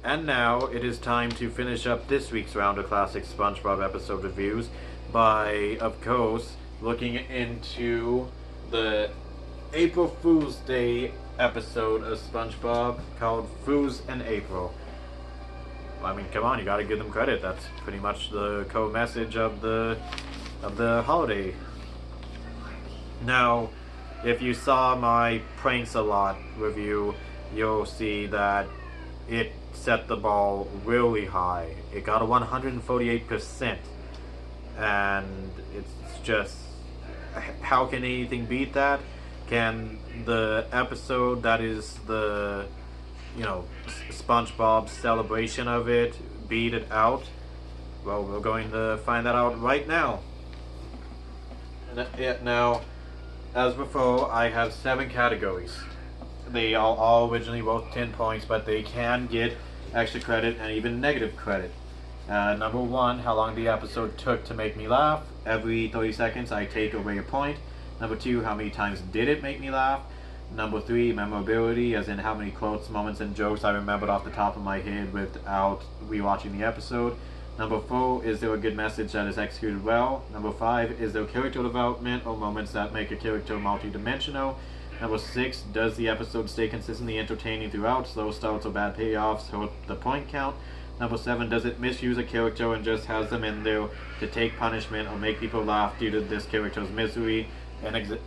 And now it is time to finish up this week's round of classic SpongeBob episode reviews by, of course, looking into the April Fool's Day episode of SpongeBob called Fools in April. I mean, come on, you gotta give them credit. That's pretty much the core message of the holiday. Now, if you saw my Pranks a Lot review, you'll see that it set the ball really high. It got a 148%, and it's just, how can anything beat that? Can the episode that is the, SpongeBob's celebration of it beat it out? Well, we're going to find that out right now. Now, as before, I have 7 categories. They all originally worth 10 points, but they can get extra credit and even negative credit. Number 1, how long the episode took to make me laugh. Every 30 seconds I take away a point. Number 2, how many times did it make me laugh. Number 3, memorability, as in how many quotes, moments, and jokes I remembered off the top of my head without rewatching the episode. Number 4, is there a good message that is executed well? Number 5, is there character development or moments that make a character multi-dimensional? Number 6, does the episode stay consistently entertaining throughout? Slow starts or bad payoffs hurt the point count? Number 7, does it misuse a character and just has them in there to take punishment or make people laugh due to this character's misery? And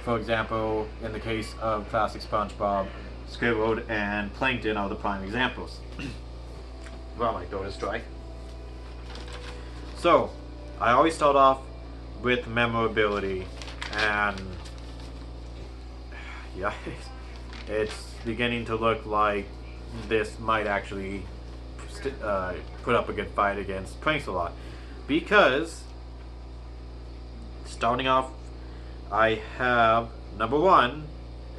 for example, in the case of classic SpongeBob, Squidward and Plankton are the prime examples. Well, my throat is dry. So, I always start off with memorability, and yeah, it's beginning to look like this might actually put up a good fight against Pranks a Lot, because starting off, I have number 1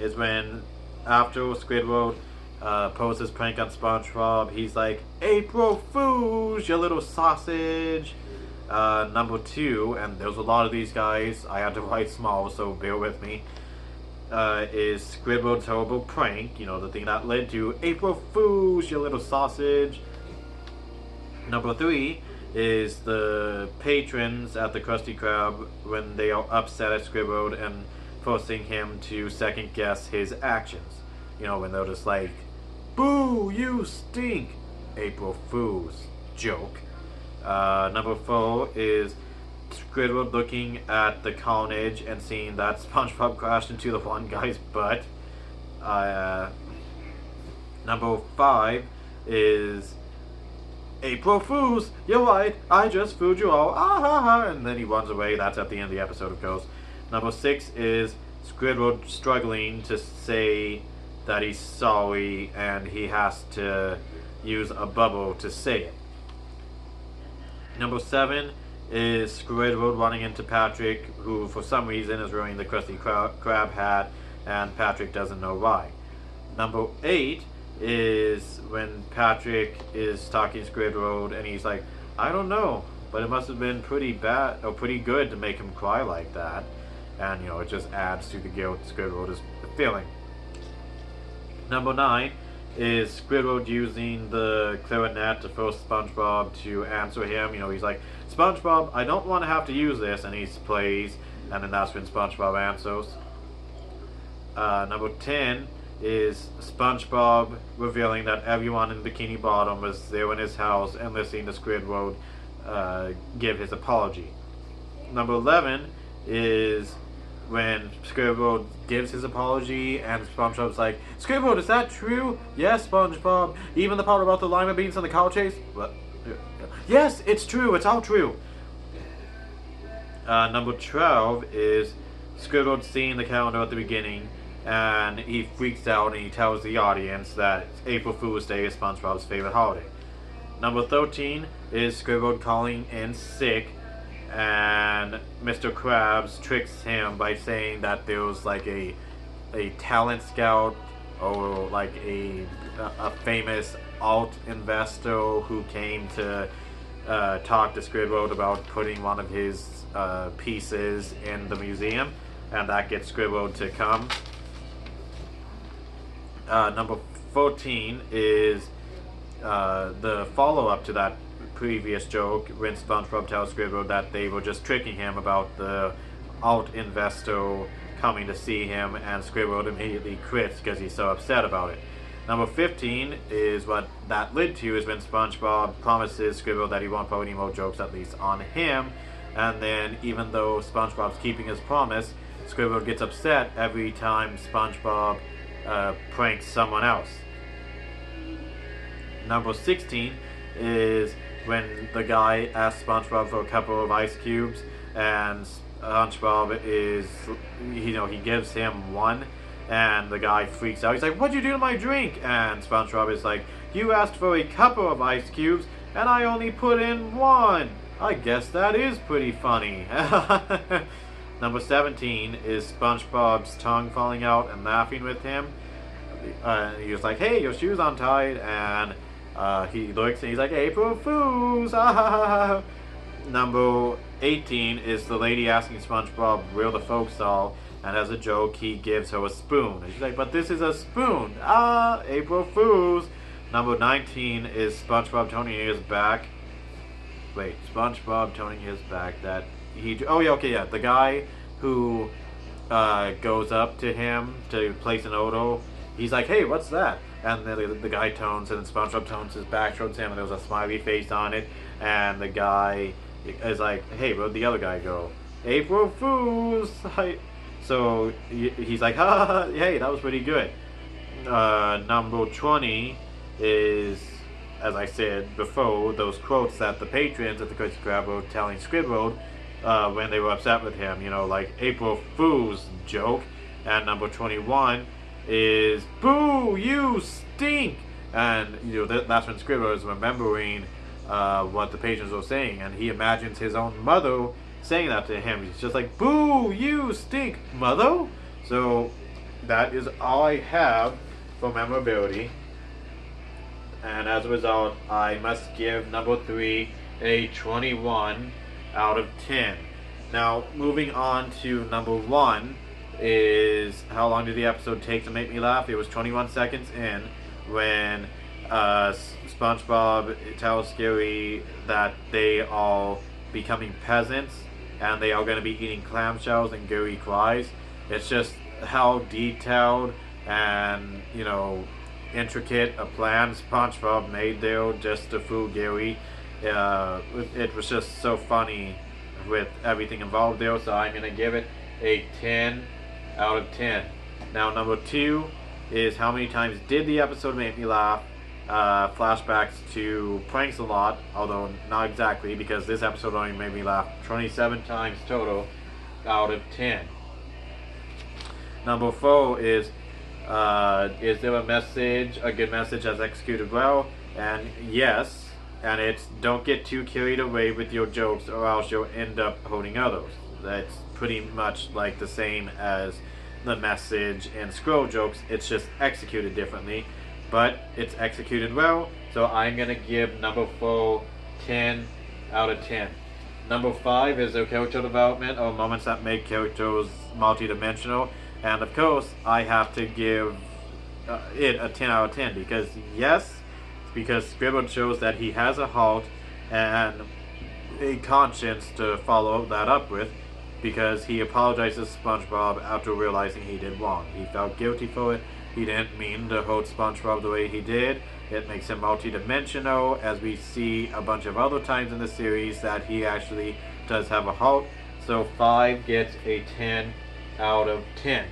is when after Squidward posts his prank on SpongeBob, he's like, "April Fools, you little sausage." Number 2, and there's a lot of these guys, I had to write small, so bear with me, is Squidward's horrible prank, the thing that led to "April Fools, you little sausage." Number 3 is the patrons at the Krusty Krab when they are upset at Squidward and forcing him to second guess his actions. When they're just like, "Boo, you stink, April Fools, joke." Number 4 is Squidward looking at the carnage and seeing that SpongeBob crashed into the one guy's butt. Number 5 is "April Fools, you're right, I just fooled you all, ah ha ha," and then he runs away. That's at the end of the episode, of course. Number 6 is Squidward struggling to say that he's sorry, and he has to use a bubble to say it. Number 7 is Squidward running into Patrick, who for some reason is wearing the Krusty Krab hat, and Patrick doesn't know why. Number 8 is when Patrick is talking to Squidward, and he's like, "I don't know, but it must have been pretty bad or pretty good to make him cry like that." And it just adds to the guilt Squidward is feeling. Number 9 is Squidward using the clarinet to force SpongeBob to answer him. He's like, "SpongeBob, I don't want to have to use this," and he plays, and then that's when SpongeBob answers. Number 10 is SpongeBob revealing that everyone in Bikini Bottom was there in his house and listening to Squidward give his apology. Number 11 is when Squidward gives his apology and SpongeBob's like, "Squidward, is that true?" "Yes, SpongeBob. Even the part about the lima beans and the car chase?" "What?" "Yes, it's true. It's all true." Number 12 is Squidward seeing the calendar at the beginning, and he freaks out and he tells the audience that April Fool's Day is SpongeBob's favorite holiday. Number 13 is Squidward calling in sick, and Mr. Krabs tricks him by saying that there was like a talent scout or like a famous alt investor who came to talk to Squidward about putting one of his pieces in the museum, and that gets Squidward to come. Number 14 is the follow-up to that previous joke when SpongeBob tells Squidward that they were just tricking him about the alt investor coming to see him, and Squidward immediately quits because he's so upset about it. Number 15 is what that led to, is when SpongeBob promises Squidward that he won't put any more jokes, at least on him, and then even though SpongeBob's keeping his promise, Squidward gets upset every time SpongeBob pranks someone else. Number 16 is when the guy asks SpongeBob for a couple of ice cubes, and SpongeBob is, he gives him one, and the guy freaks out. He's like, "What'd you do to my drink?" And SpongeBob is like, "You asked for a couple of ice cubes, and I only put in one. I guess that is pretty funny." Number 17 is SpongeBob's tongue falling out and laughing with him. He was like, "Hey, your shoe's untied," and he looks and he's like, "April Fools!" Number 18 is the lady asking SpongeBob where the folks are, and as a joke, he gives her a spoon. And she's like, "But this is a spoon." April Fools! Number 19 is SpongeBob toning his back. Wait, SpongeBob toning his back that he... Oh, yeah, okay, yeah. The guy who goes up to him to place an order, he's like, "Hey, what's that?" And then the guy tones, and then SpongeBob tones his back towards him, and there's a smiley face on it, and the guy is like, "Hey, where'd the other guy go?" "April Fools!" So he's like, "Ha, hey, that was pretty good." Number 20 is, as I said before, those quotes that the patrons at the Krusty Krab were telling Squidward when they were upset with him, like April Fool's joke. And number 21 is, "Boo, you stink!" And that's when Squidward is remembering what the patrons were saying, and he imagines his own mother saying that to him. He's just like, "Boo, you stink, mother!" So that is all I have for memorability, and as a result, I must give number 3 a 21 out of 10. Now, moving on to number 1 is how long did the episode take to make me laugh? It was 21 seconds in when SpongeBob tells Scary that they are becoming peasants and they are going to be eating clamshells, and Gary cries. It's just how detailed and intricate a plan SpongeBob made there just to fool Gary. It was just so funny with everything involved there, so I'm going to give it a 10 out of 10. Now, number 2 is how many times did the episode make me laugh? Flashbacks to Pranks a Lot, although not exactly, because this episode only made me laugh 27 times total out of 10. Number 4 is there a good message that's executed well? And yes, and it's don't get too carried away with your jokes or else you'll end up hurting others. That's pretty much like the same as the message in Scroll Jokes, it's just executed differently, but it's executed well, so I'm going to give number 4 10 out of 10. Number 5 is their character development, or moments that make characters multi-dimensional, and of course I have to give it a 10 out of 10 because Squidward shows that he has a heart and a conscience to follow that up with, because he apologizes to SpongeBob after realizing he did wrong. He felt guilty for it. He didn't mean to hurt SpongeBob the way he did. It makes him multi-dimensional, as we see a bunch of other times in the series that he actually does have a heart. So 5 gets a 10 out of 10.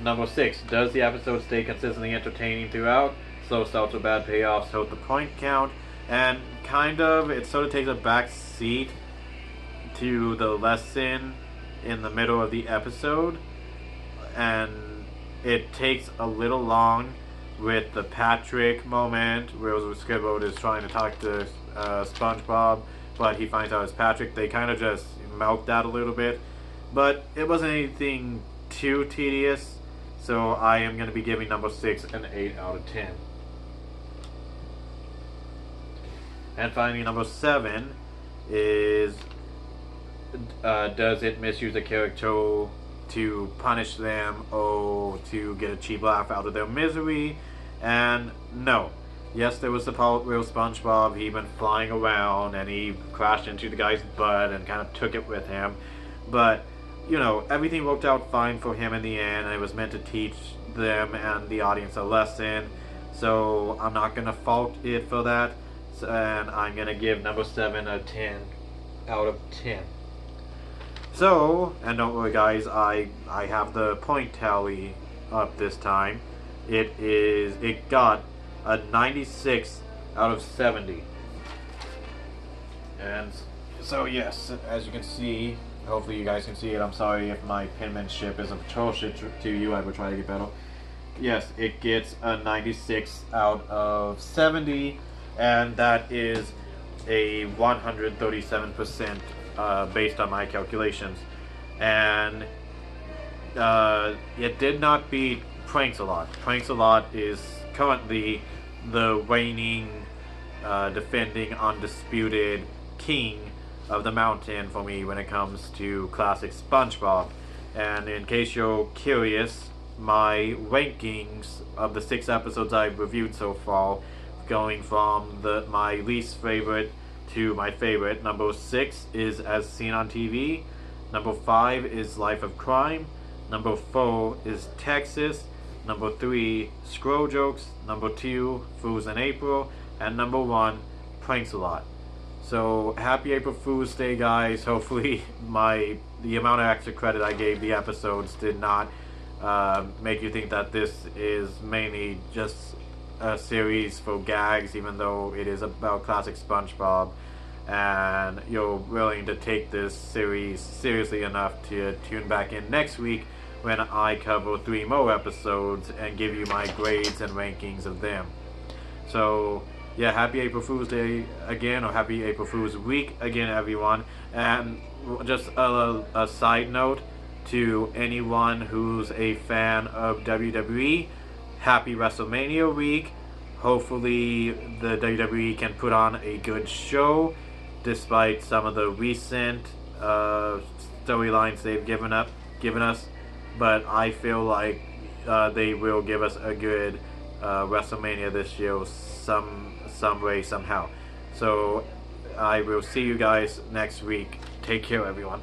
Number 6, does the episode stay consistently entertaining throughout? Slow starts or bad payoffs hurt the point count, and it sort of takes a back seat to the lesson in the middle of the episode, and it takes a little long with the Patrick moment where Squidward is trying to talk to SpongeBob, but he finds out it's Patrick. They kind of just milk that a little bit, but it wasn't anything too tedious, so I am going to be giving number 6 an 8 out of 10. And finally, number 7 is does it misuse a character to punish them or to get a cheap laugh out of their misery? And no. Yes, there was the part where Spongebob, he went flying around and he crashed into the guy's butt and kind of took it with him. But, you know, everything worked out fine for him in the end, and it was meant to teach them and the audience a lesson. So I'm not going to fault it for that. And I'm going to give number 7 a 10 out of 10. So, and don't worry guys, I have the point tally up this time. It got a 96 out of 70. And so yes, as you can see, hopefully you guys can see it. I'm sorry if my penmanship is atrocious to you, I will try to get better. Yes, it gets a 96 out of 70, and that is a 137% based on my calculations. And it did not beat Pranks-A-Lot. Pranks-A-Lot is currently the reigning, defending, undisputed king of the mountain for me when it comes to classic SpongeBob. And in case you're curious, my rankings of the 6 episodes I've reviewed so far, going from my least favorite to my favorite. Number 6 is As Seen on TV. Number 5 is Life of Crime. Number 4 is Texas. Number 3, Scroll Jokes. Number 2, Fools in April. And number 1, Pranks-A-Lot. So, happy April Fool's Day, guys. Hopefully the amount of extra credit I gave the episodes did not make you think that this is mainly just a series for gags, even though it is about classic SpongeBob, and you're willing to take this series seriously enough to tune back in next week when I cover 3 more episodes and give you my grades and rankings of them. So yeah, happy April Fool's Day again, or happy April Fool's Week again, everyone. And just a side note to anyone who's a fan of WWE, happy WrestleMania week. Hopefully the WWE can put on a good show despite some of the recent storylines they've given us. But I feel like they will give us a good WrestleMania this year, some way, somehow. So I will see you guys next week. Take care, everyone.